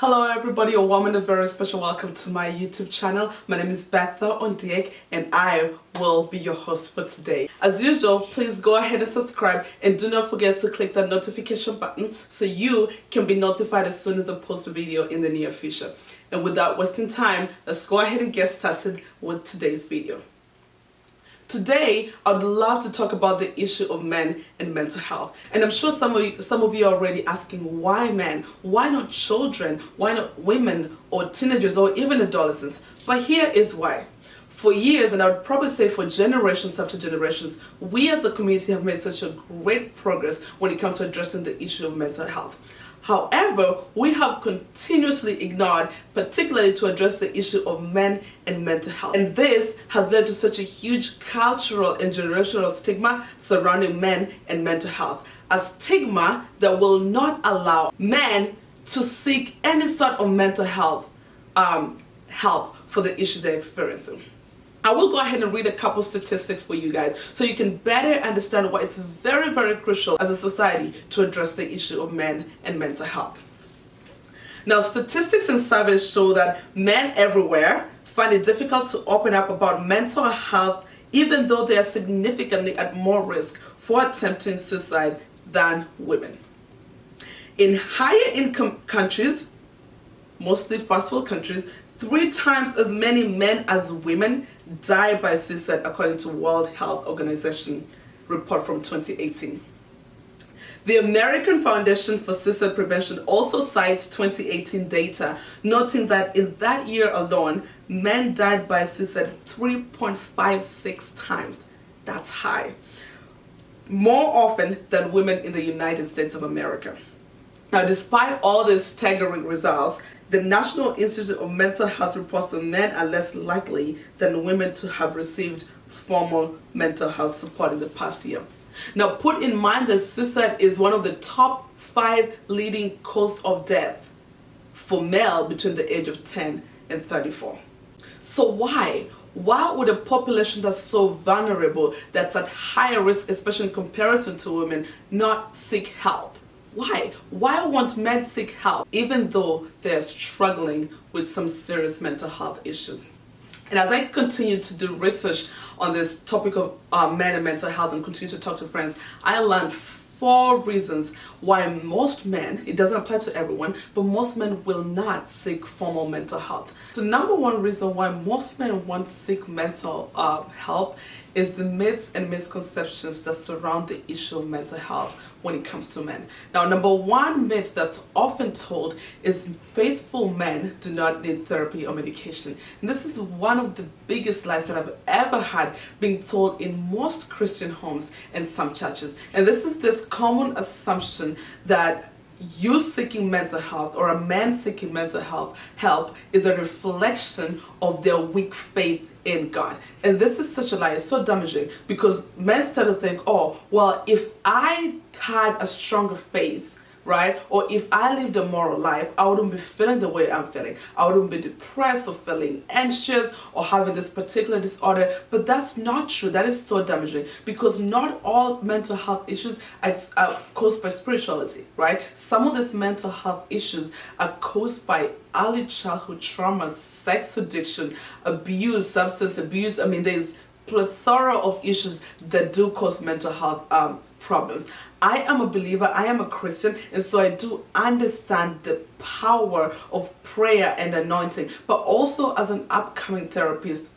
Hello everybody, a warm and a very special welcome to my YouTube channel. My name is Betha Ondiek and I will be your host for today. As usual, please go ahead and subscribe and do not forget to click that notification button so you can be notified as soon as I post a video in the near future. And without wasting time, let's go ahead and get started with today's video. Today, I'd love to talk about the issue of men and mental health. And I'm sure some of you are already asking, why men? Why not children? Why not women or teenagers or even adolescents? But here is why. For years, and I would probably say for generations after generations, we as a community have made such a great progress when it comes to addressing the issue of mental health. However, we have continuously ignored, particularly to address the issue of men and mental health. And this has led to such a huge cultural and generational stigma surrounding men and mental health. A stigma that will not allow men to seek any sort of mental health help for the issues they're experiencing. I will go ahead and read a couple statistics for you guys so you can better understand why it's very, very crucial as a society to address the issue of men and mental health. Now, statistics and surveys show that men everywhere find it difficult to open up about mental health, even though they are significantly at more risk for attempting suicide than women. In higher income countries, mostly first world countries, 3 times as many men as women die by suicide, according to World Health Organization report from 2018. The American Foundation for Suicide Prevention also cites 2018 data, noting that in that year alone, men died by suicide 3.56 times. That's high. More often than women in the United States of America. Now, despite all these staggering results, the National Institute of Mental Health reports that men are less likely than women to have received formal mental health support in the past year. Now, put in mind that suicide is one of the top 5 leading causes of death for male between the age of 10 and 34. So why? Why would a population that's so vulnerable, that's at higher risk, especially in comparison to women, not seek help? Why? Why won't men seek help even though they're struggling with some serious mental health issues? And as I continue to do research on this topic of men and mental health and continue to talk to friends, I learned 4 reasons why most men, it doesn't apply to everyone, but most men will not seek formal mental health. So number 1 reason why most men won't seek mental help is the myths and misconceptions that surround the issue of mental health when it comes to men. Now, number 1 myth that's often told is faithful men do not need therapy or medication. And this is one of the biggest lies that I've ever had being told in most Christian homes and some churches. And this is this common assumption that you seeking mental health or a man seeking mental help is a reflection of their weak faith in God. And this is such a lie. It's so damaging because men start to think, oh, well, if I had a stronger faith, right? Or if I lived a moral life, I wouldn't be feeling the way I'm feeling. I wouldn't be depressed or feeling anxious or having this particular disorder. But that's not true. That is so damaging because not all mental health issues are caused by spirituality, right? Some of these mental health issues are caused by early childhood trauma, sex addiction, abuse, substance abuse. I mean, there's plethora of issues that do cause mental health problems. I am a believer, I am a Christian, and so I do understand the power of prayer and anointing. But also as an upcoming therapist,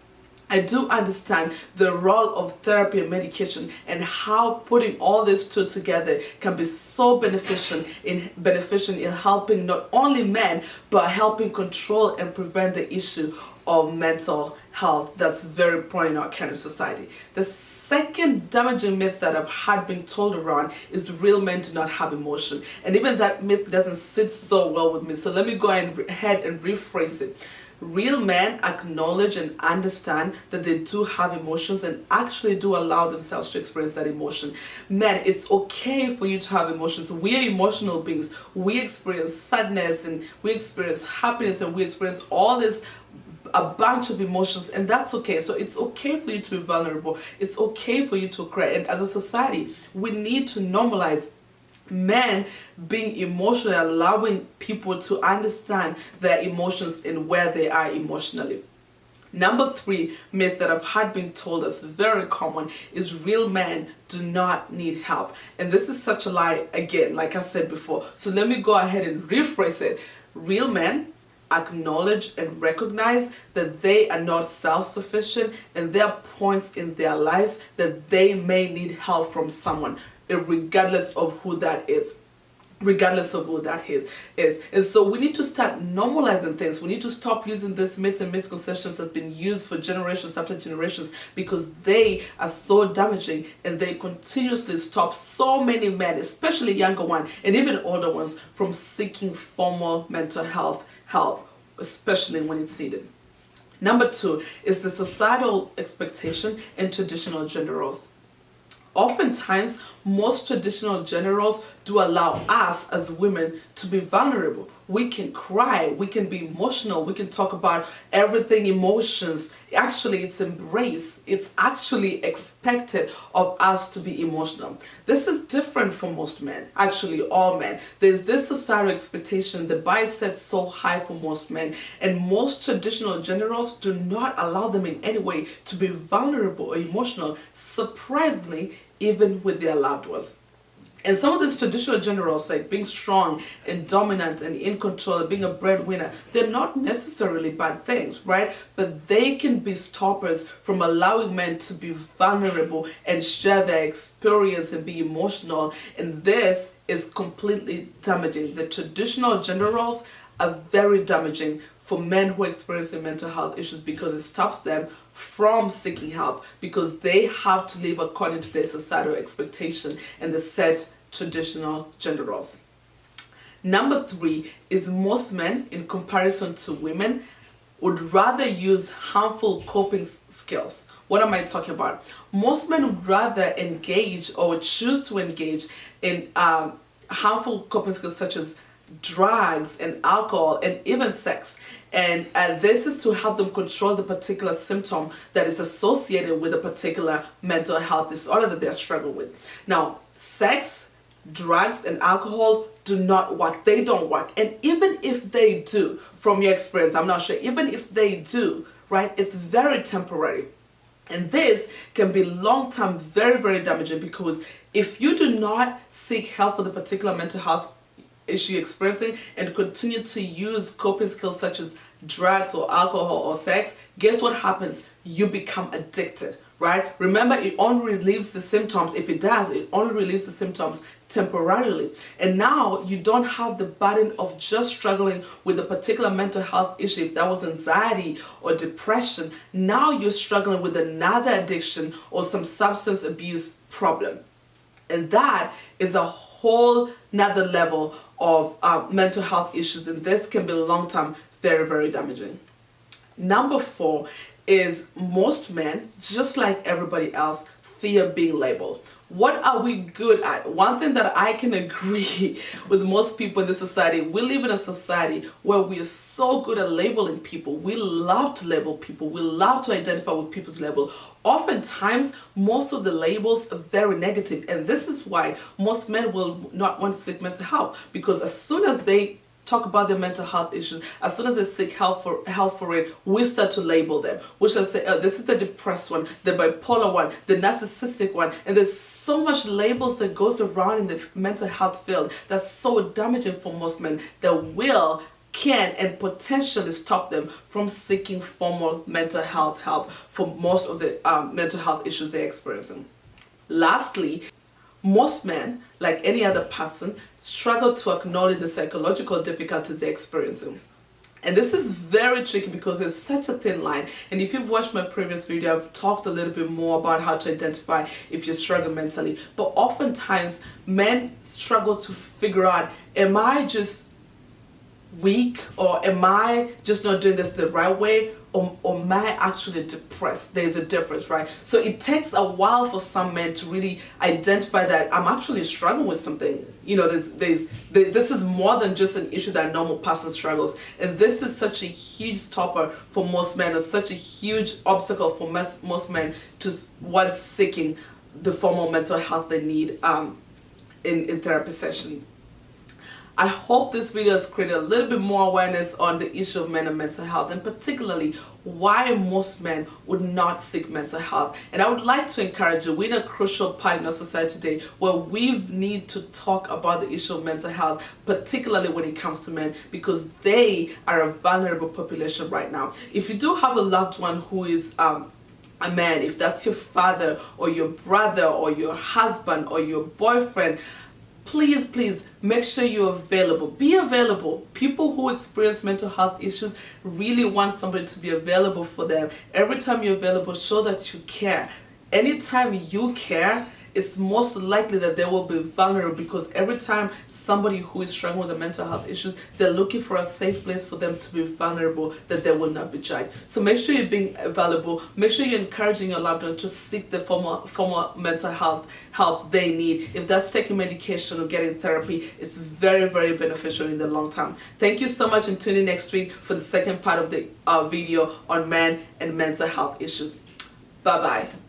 I do understand the role of therapy and medication and how putting all these 2 together can be so beneficial in helping not only men, but helping control and prevent the issue of mental health that's very prone in our current society. The second damaging myth that I've had being told around is real men do not have emotion. And even that myth doesn't sit so well with me. So let me go ahead and rephrase it. Real men acknowledge and understand that they do have emotions and actually do allow themselves to experience that emotion. Men, it's okay for you to have emotions. We are emotional beings. We experience sadness and we experience happiness and we experience all this a bunch of emotions, and that's okay. So it's okay for you to be vulnerable. It's okay for you to cry. And as a society, we need to normalize Men being emotional, allowing people to understand their emotions and where they are emotionally. Number 3 myth that I've had been told is very common is real men do not need help. And this is such a lie again, like I said before. So let me go ahead and rephrase it. Real men acknowledge and recognize that they are not self-sufficient and there are points in their lives that they may need help from someone, regardless of who that is. And so we need to start normalizing things. We need to stop using these myths and misconceptions that's been used for generations after generations, because they are so damaging and they continuously stop so many men, especially younger ones and even older ones, from seeking formal mental health help, especially when it's needed. Number 2 is the societal expectation and traditional gender roles. Oftentimes, most traditional gender roles do allow us as women to be vulnerable. We can cry, we can be emotional, we can talk about everything emotions. Actually, it's embraced. It's actually expected of us to be emotional. This is different from most men, actually all men. There's this societal expectation, the bar is set so high for most men, and most traditional gender roles do not allow them in any way to be vulnerable or emotional, surprisingly, even with their loved ones. And some of these traditional gender roles, like being strong and dominant and in control and being a breadwinner, they're not necessarily bad things, right? But they can be stoppers from allowing men to be vulnerable and share their experience and be emotional. And this is completely damaging. The traditional gender roles are very damaging for men who are experiencing mental health issues, because it stops them from seeking help, because they have to live according to their societal expectation and the set traditional gender roles. Number 3 is most men, in comparison to women, would rather use harmful coping skills. What am I talking about? Most men would rather engage or choose to engage in harmful coping skills such as drugs and alcohol and even sex. And this is to help them control the particular symptom that is associated with a particular mental health disorder that they're struggling with. Now, sex, drugs, and alcohol do not work. They don't work. And even if they do, from your experience, I'm not sure, even if they do, right, it's very temporary. And this can be long-term very, very damaging, because if you do not seek help for the particular mental health issue you're experiencing and continue to use coping skills such as drugs or alcohol or sex, guess what happens? You become addicted, right? Remember, it only relieves the symptoms. If it does, it only relieves the symptoms temporarily. And now you don't have the burden of just struggling with a particular mental health issue. If that was anxiety or depression, now you're struggling with another addiction or some substance abuse problem. And that is a whole nother level of mental health issues, and this can be long-term very, very damaging. Number 4 is most men, just like everybody else, fear being labeled. What are we good at? One thing that I can agree with most people in this society, we live in a society where we are so good at labeling people. We love to label people. We love to identify with people's label. Oftentimes, most of the labels are very negative, and this is why most men will not want to seek mental help, because as soon as they talk about their mental health issues, as soon as they seek help for it, we start to label them. We shall say, oh, this is the depressed one, the bipolar one, the narcissistic one. And there's so much labels that goes around in the mental health field that's so damaging for most men that can and potentially stop them from seeking formal mental health help for most of the mental health issues they're experiencing. Lastly, most men, like any other person, struggle to acknowledge the psychological difficulties they're experiencing. And this is very tricky because there's such a thin line. And if you've watched my previous video, I've talked a little bit more about how to identify if you're struggling mentally. But oftentimes, men struggle to figure out, am I just weak, or am I just not doing this the right way, or am I actually depressed? There's a difference, right? So it takes a while for some men to really identify that I'm actually struggling with something. You know, this is more than just an issue that a normal person struggles, and this is such a huge stopper for most men, or such a huge obstacle for most men towards seeking the formal mental health they need. in therapy session. I hope this video has created a little bit more awareness on the issue of men and mental health, and particularly why most men would not seek mental health. And I would like to encourage you, we're in a crucial part in our society today where we need to talk about the issue of mental health, particularly when it comes to men, because they are a vulnerable population right now. If you do have a loved one who is a man, if that's your father or your brother or your husband or your boyfriend, please make sure you're available. Be available. People who experience mental health issues really want somebody to be available for them. Every time you're available, show that you care. Anytime you care, it's most likely that they will be vulnerable, because every time somebody who is struggling with the mental health issues, they're looking for a safe place for them to be vulnerable, that they will not be judged. So make sure you're being available. Make sure you're encouraging your loved one to seek the formal mental health help they need. If that's taking medication or getting therapy, it's very beneficial in the long term. Thank you so much, and tune in next week for the second part of the video on men and mental health issues. Bye bye.